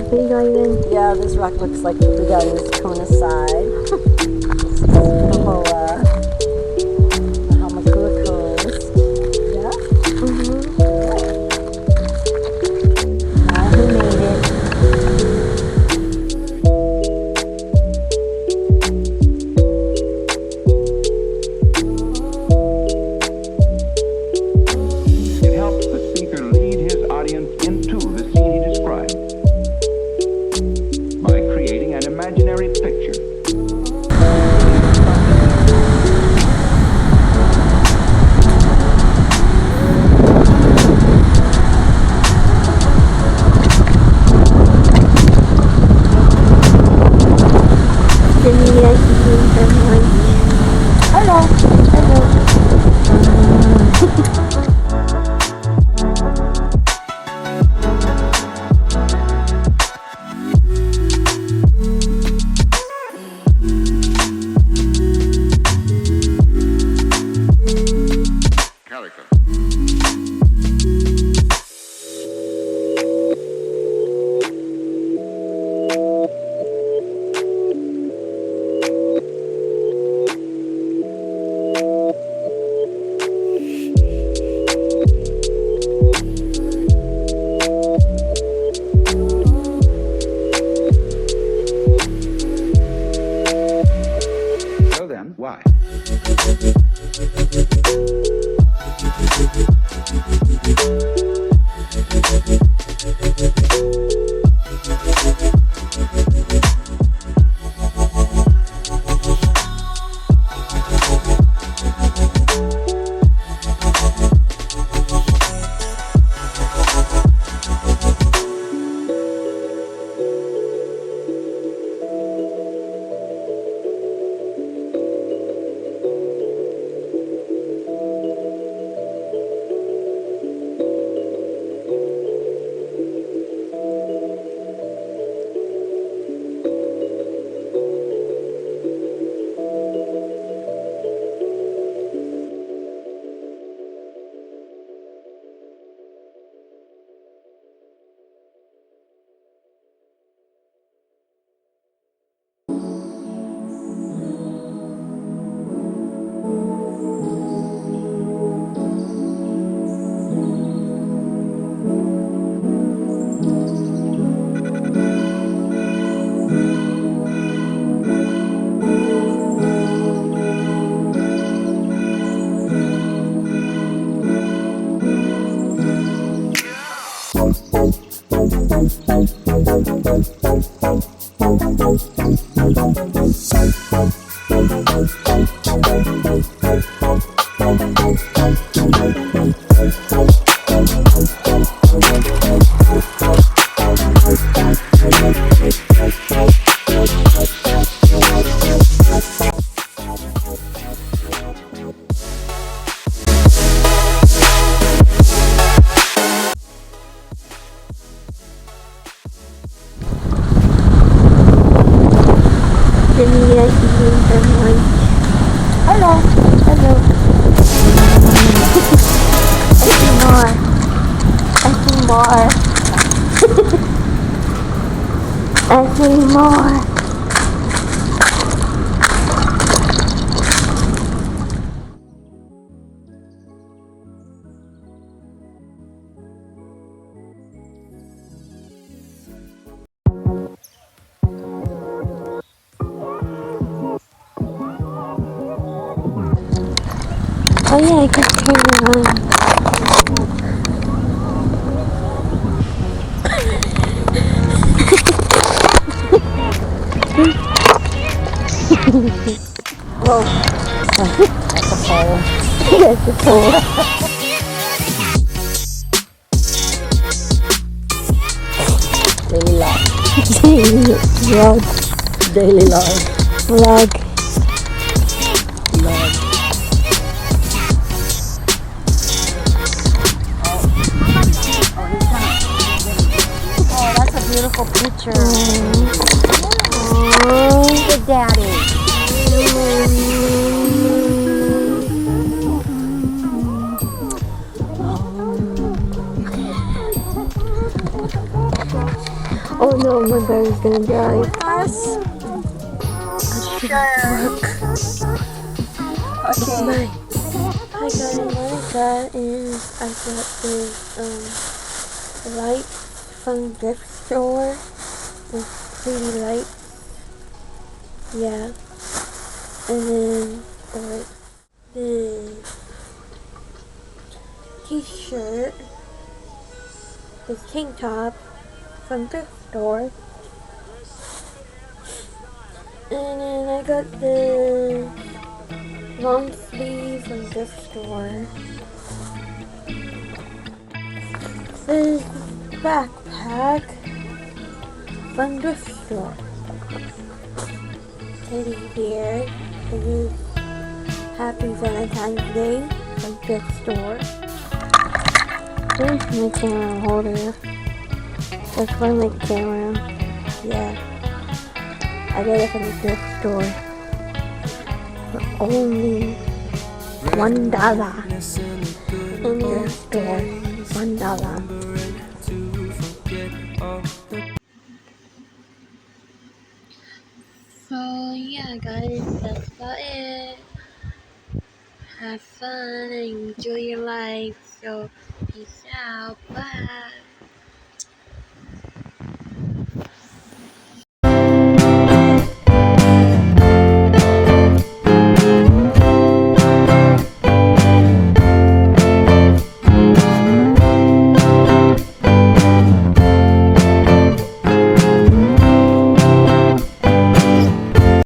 What are you going? Yeah, this rock looks like we got this Kona side. This is Pahoa, the Hamakua Coast. Yeah? Now who made it? It helps the speaker lead his audience into the scene he described by creating an imaginary picture. Hello. Hello. So then, why? Hello. Hello. I see more. Oh yeah, I could turn around. Whoa. That's a pole. That's a pole. Daily log. Vlog. Daily log. Vlog. Log. Oh, that's a beautiful picture. Good daddy. Oh, don't know when my battery's gonna die. Us? Sure. Okay. Bye. Hi guys, what I got is I got this light from gift store. This pretty light. Yeah. And then this t-shirt. This tank top from thrift store. And then I got this long sleeve from thrift store. This backpack from thrift store. Teddy bear. This is Happy Valentine's Day from thrift store. There's my camera holder. That's for my camera. Yeah. I got it from the thrift store. For only $1 in the store. $1. So yeah guys, that's about it. Have fun and enjoy your life. So peace out. Bye.